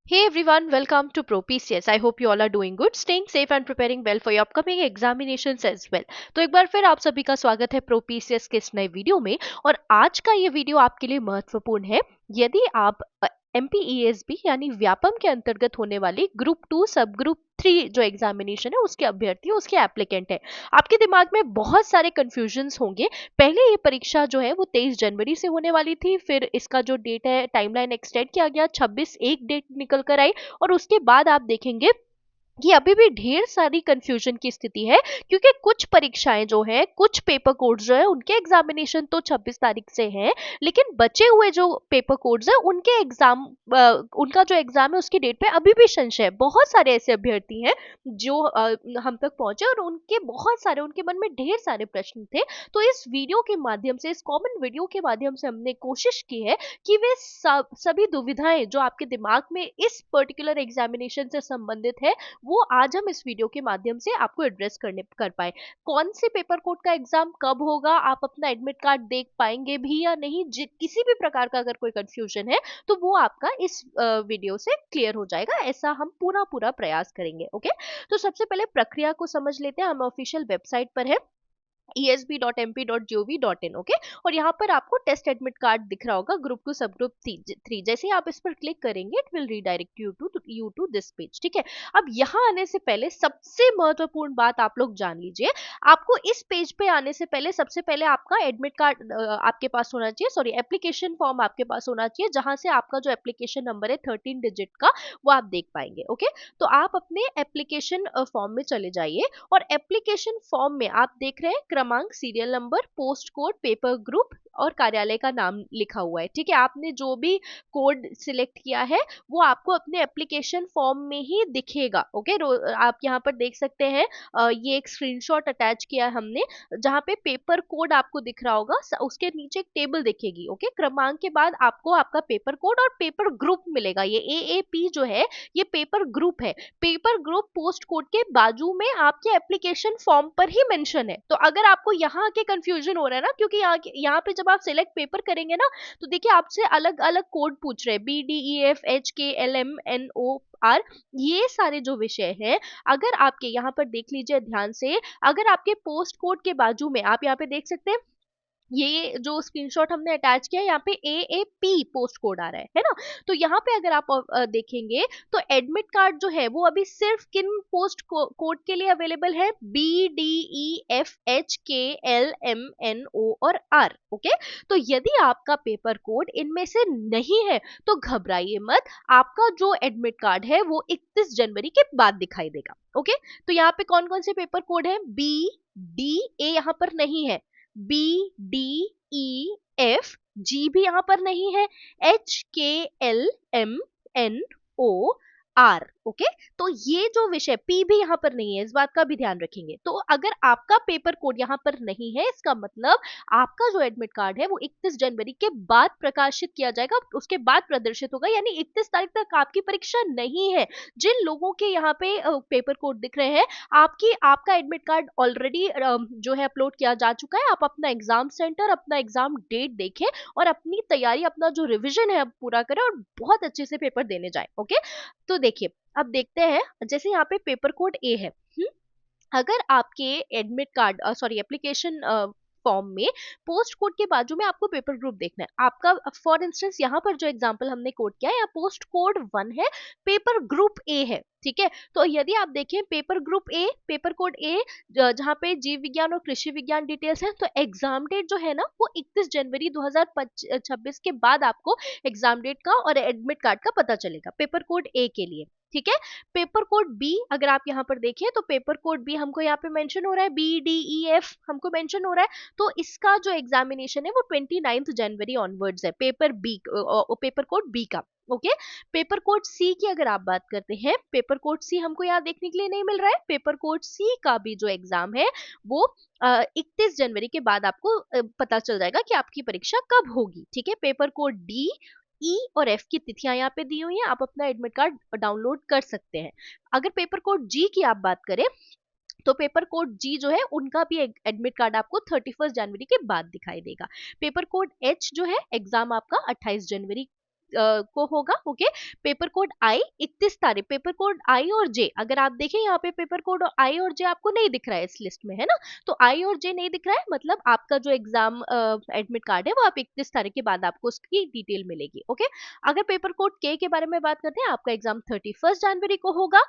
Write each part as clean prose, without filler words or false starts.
Hey everyone, welcome to ProPCS. I hope you all are doing good, staying safe and preparing well for your upcoming examinations as well. तो एक बार फिर आप सभी का स्वागत है ProPCS के इस नए वीडियो में। और आज का ये वीडियो आपके लिए महत्वपूर्ण है यदि आप MPESB यानी व्यापम के अंतर्गत होने वाली ग्रुप 2 सब ग्रुप 3 जो एग्जामिनेशन है उसके अभ्यर्थी उसके एप्लीकेंट है। आपके दिमाग में बहुत सारे कंफ्यूजन्स होंगे। पहले ये परीक्षा जो है वो 23 जनवरी से होने वाली थी, फिर इसका जो डेट है टाइमलाइन एक्सटेंड किया गया, 26 एक डेट निकल कर आई। और उसके बाद आप देखेंगे कि अभी भी ढेर सारी कंफ्यूजन की स्थिति है, क्योंकि कुछ परीक्षाएं जो है, कुछ पेपर कोड्स जो है उनके एग्जामिनेशन तो 26 तारीख से हैं, लेकिन बचे हुए जो पेपर कोड्स है उनके एग्जाम उनका जो एग्जाम है उसकी डेट पे अभी भी संशय है। बहुत सारे ऐसे अभ्यर्थी हैं जो हम तक पहुंचे और उनके बहुत सारे उनके मन में ढेर सारे प्रश्न थे। तो इस वीडियो के माध्यम से, इस कॉमन वीडियो के माध्यम से हमने कोशिश की है कि वे सभी दुविधाएं जो आपके दिमाग में इस पर्टिकुलर एग्जामिनेशन से संबंधित है वो आज हम इस वीडियो के माध्यम से आपको एड्रेस कर पाए। कौन से पेपर कोड का एग्जाम कब होगा, आप अपना एडमिट कार्ड देख पाएंगे भी या नहीं, किसी भी प्रकार का अगर कोई कंफ्यूजन है तो वो आपका इस वीडियो से क्लियर हो जाएगा, ऐसा हम पूरा पूरा प्रयास करेंगे। ओके, तो सबसे पहले प्रक्रिया को समझ लेते हैं। हम ऑफिशियल वेबसाइट पर है esb.mp.gov.in। ओके, और यहाँ पर आपको टेस्ट एडमिट कार्ड दिख रहा होगा ग्रुप 2 सब ग्रुप 3। जैसे ही आप इस पर क्लिक करेंगे it will redirect you to this page. ठीक है, अब यहाँ आने से पहले सबसे महत्वपूर्ण बात आप लोग जान लीजिए। आपको इस पेज पे आने से पहले सबसे पहले आपका एडमिट कार्ड आपके पास होना चाहिए, सॉरी एप्लीकेशन फॉर्म आपके पास होना चाहिए, जहां से आपका जो एप्लीकेशन नंबर है 13 डिजिट का वो आप देख पाएंगे। ओके, तो आप अपने एप्लीकेशन फॉर्म में चले जाइए और एप्लीकेशन फॉर्म में आप देख रहे हैं क्रमांक, serial number, post code, paper group और कार्यालय का नाम लिखा हुआ है। ठीक है, आपने जो भी कोड सिलेक्ट किया है वो आपको अपने एप्लीकेशन फॉर्म में ही दिखेगा। ओके, आप यहाँ पर देख सकते हैं, ये एक स्क्रीनशॉट अटैच किया है हमने, जहाँ पे पेपर कोड आपको दिख रहा होगा, उसके नीचे एक टेबल दिखेगी। ओके, क्रमांक के बाद आपको आपका पेपर कोड और पेपर ग्रुप मिलेगा। ये AAP जो है ये पेपर ग्रुप है। पेपर ग्रुप पोस्ट कोड के बाजू में आपके एप्लीकेशन फॉर्म पर ही मेंशन है। तो अगर आपको यहाँ आके कंफ्यूजन हो रहा है ना, क्योंकि यहाँ पे जब आप सिलेक्ट पेपर करेंगे ना तो देखिए आपसे अलग अलग कोड पूछ रहे हैं, BDEF HKLMNOR, ये सारे जो विषय हैं, अगर आपके यहाँ पर देख लीजिए ध्यान से, अगर आपके पोस्ट कोड के बाजू में आप यहाँ पे देख सकते हैं, ये जो स्क्रीनशॉट हमने अटैच किया है यहाँ पे AAP पोस्ट कोड आ रहा है ना। तो यहाँ पे अगर आप देखेंगे तो एडमिट कार्ड जो है वो अभी सिर्फ किन पोस्ट कोड के लिए अवेलेबल है, BDEF HKLMNO और R। ओके, तो यदि आपका पेपर कोड इनमें से नहीं है तो घबराइए मत, आपका जो एडमिट कार्ड है वो 31 जनवरी के बाद दिखाई देगा। ओके, तो यहाँ पे कौन कौन से पेपर कोड है, BDA यहाँ पर नहीं है, BDEF, G भी यहाँ पर नहीं है, HKLMNOR। ओके, तो ये जो विषय P भी यहाँ पर नहीं है, इस बात का भी ध्यान रखेंगे। तो अगर आपका पेपर कोड यहाँ पर नहीं है इसका मतलब आपका जो एडमिट कार्ड है वो 31 जनवरी के बाद प्रकाशित किया जाएगा, उसके बाद प्रदर्शित होगा, यानी 31 तारीख तक आपकी परीक्षा नहीं है। जिन लोगों के यहाँ पे पेपर कोड दिख रहे हैं, आपका एडमिट कार्ड ऑलरेडी जो है अपलोड किया जा चुका है। आप अपना एग्जाम सेंटर, अपना एग्जाम डेट देखें और अपनी तैयारी, अपना जो रिवीजन है पूरा करें और बहुत अच्छे से पेपर देने जाए। ओके, तो देखिए अब देखते हैं, जैसे यहाँ पे पेपर कोड ए है। अगर आपके admit card, sorry application form में पोस्ट कोड के बाजू में आपको पेपर ग्रुप देखना है, आपका फॉर इंस्टेंस यहाँ पर जो एग्जांपल हमने कोड किया है यहाँ पोस्ट कोड 1 है, पेपर ग्रुप ए है। ठीक है, तो यदि आप देखें paper group A, paper code A, जहाँ पे जीव विज्ञान और कृषि विज्ञान डिटेल्स है, तो एग्जाम डेट जो है ना वो 31 जनवरी 2026 के बाद आपको एग्जाम डेट का और एडमिट कार्ड का पता चलेगा पेपर कोड ए के लिए। ठीक है, पेपर कोड बी अगर आप यहाँ पर देखें तो पेपर कोड बी हमको यहाँ पे मेंशन हो रहा है, BDEF हमको मेंशन हो रहा है, तो इसका जो एग्जामिनेशन है वो 29 जनवरी ऑनवर्ड्स है, paper B, paper code B का। ओके, पेपर कोड सी की अगर आप बात करते हैं, पेपर कोड सी हमको यहाँ देखने के लिए नहीं मिल रहा है। पेपर कोड सी का भी जो एग्जाम है वो 31 जनवरी के बाद आपको पता चल जाएगा कि आपकी परीक्षा कब होगी। ठीक है, पेपर कोड डी, ई और एफ की तिथियां यहाँ पे दी हुई हैं, आप अपना एडमिट कार्ड डाउनलोड कर सकते हैं। अगर पेपर कोड जी की आप बात करें तो पेपर कोड जी जो है उनका भी एडमिट कार्ड आपको 31 जनवरी के बाद दिखाई देगा। पेपर कोड एच जो है एग्जाम आपका 28 जनवरी को होगा। ओके, पेपर कोड आई 31 तारीख, पेपर कोड आई और जे, अगर आप देखें यहाँ पे पेपर कोड आई और जे आपको नहीं दिख रहा है इस लिस्ट में, है ना, तो आई और जे नहीं दिख रहा है, मतलब आपका जो एग्जाम एडमिट कार्ड है वो आप 31 तारीख के बाद आपको उसकी डिटेल मिलेगी। ओके, अगर पेपर कोड के बारे में बात करते हैं, आपका एग्जाम 31 जनवरी को होगा।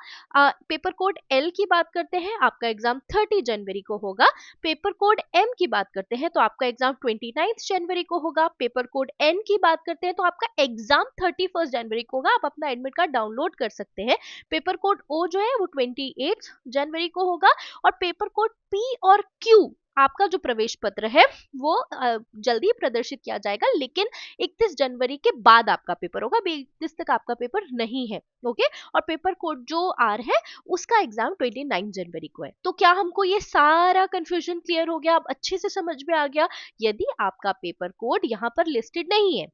पेपर कोड एल की बात करते हैं, आपका एग्जाम 30 जनवरी को होगा। पेपर कोड एम की बात करते हैं तो आपका एग्जाम 29 जनवरी को होगा। पेपर कोड एन की बात करते हैं तो आपका एग्जाम 31 जनवरी को होगा, आप अपना एडमिट कार्ड डाउनलोड कर सकते हैं। पेपर कोड ओ जो है वो 28 जनवरी को होगा। और पेपर कोड पी और क्यू, आपका जो प्रवेश पत्र है वो जल्दी प्रदर्शित किया जाएगा, लेकिन 31 जनवरी के बाद आपका पेपर होगा, अभी 31 तक आपका पेपर नहीं है। ओके, और पेपर कोड जो आर है उसका एग्जाम 29 जनवरी को है। तो क्या हमको ये सारा कंफ्यूजन क्लियर हो गया, अब अच्छे से समझ में आ गया? यदि आपका पेपर कोड यहाँ पर लिस्टेड नहीं है,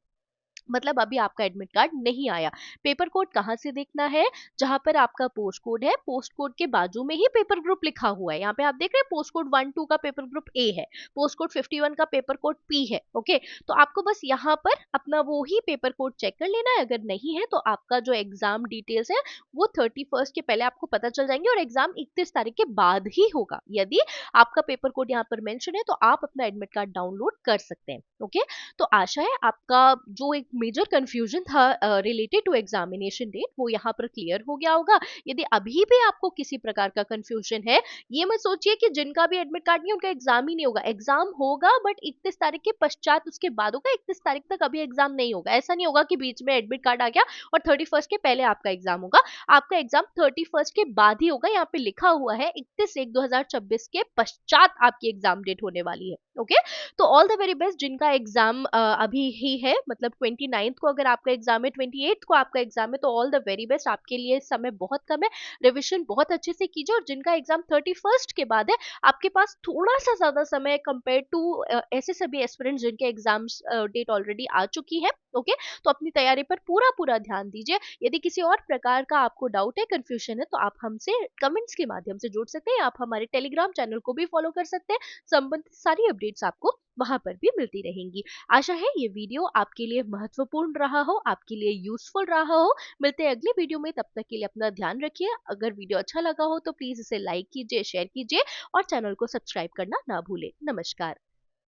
मतलब अभी आपका एडमिट कार्ड नहीं आया, पेपर कोड कहाँ से देखना है? जहां पर आपका पोस्ट कोड है, पोस्ट कोड के बाजू में ही पेपर ग्रुप लिखा हुआ है। यहाँ पे आप देख रहे हैं पोस्ट कोड 1-2 का पेपर ग्रुप ए है, पोस्ट कोड 51 का पेपर कोड पी है। ओके, तो आपको बस यहाँ पर अपना वो ही पेपर कोड चेक कर लेना है, अगर नहीं है तो आपका जो एग्जाम डिटेल्स है वो 31 के पहले आपको पता चल जाएंगे, और एग्जाम 31 तारीख के बाद ही होगा। यदि आपका पेपर कोड यहाँ पर मेंशन है तो आप अपना एडमिट कार्ड डाउनलोड कर सकते हैं। ओके, तो आशा है आपका जो एक मेजर कंफ्यूजन था रिलेटेड टू एग्जामिनेशन डेट वो यहाँ पर क्लियर हो गया होगा। यदि अभी भी आपको किसी प्रकार का कंफ्यूजन है, ये मत सोचिए कि जिनका भी एडमिट कार्ड नहीं उनका एग्जाम ही नहीं होगा, एग्जाम होगा बट 31 तारीख के पश्चात उसके बाद होगा, 31 तारीख तक अभी एग्जाम नहीं होगा। ऐसा नहीं होगा कि बीच में एडमिट कार्ड आ गया और 31 के पहले आपका एग्जाम होगा, आपका एग्जाम 31 के बाद ही होगा। यहाँ पे लिखा हुआ है 31/1/2026 के पश्चात आपकी एग्जाम डेट होने वाली है। ओके, तो ऑल द वेरी बेस्ट जिनका एग्जाम अभी ही है, मतलब 29 को अगर आपका एग्जाम है, 28 को आपका एग्जाम है, तो ऑल द वेरी बेस्ट, आपके लिए समय बहुत कम है, रिविजन बहुत अच्छे से कीजिए। और जिनका एग्जाम 31 के बाद है, आपके पास थोड़ा सा ज्यादा समय कंपेयर टू ऐसे सभी एस्पिरेंट्स जिनके एग्जाम्स डेट ऑलरेडी आ चुकी है। ओके, तो अपनी तैयारी पर पूरा पूरा ध्यान दीजिए। यदि किसी और प्रकार का आपको डाउट है, कंफ्यूजन है, तो आप हमसे कमेंट्स के माध्यम से जुड़ सकते हैं, आप हमारे टेलीग्राम चैनल को भी फॉलो कर सकते हैं, संबंधित सारी अपडेट्स आपको वहां पर भी मिलती रहेंगी। आशा है ये वीडियो आपके लिए महत्वपूर्ण रहा हो, आपके लिए यूजफुल रहा हो। मिलते हैं अगले वीडियो में, तब तक के लिए अपना ध्यान रखिए। अगर वीडियो अच्छा लगा हो तो प्लीज इसे लाइक कीजिए, शेयर कीजिए और चैनल को सब्सक्राइब करना ना भूलें। नमस्कार।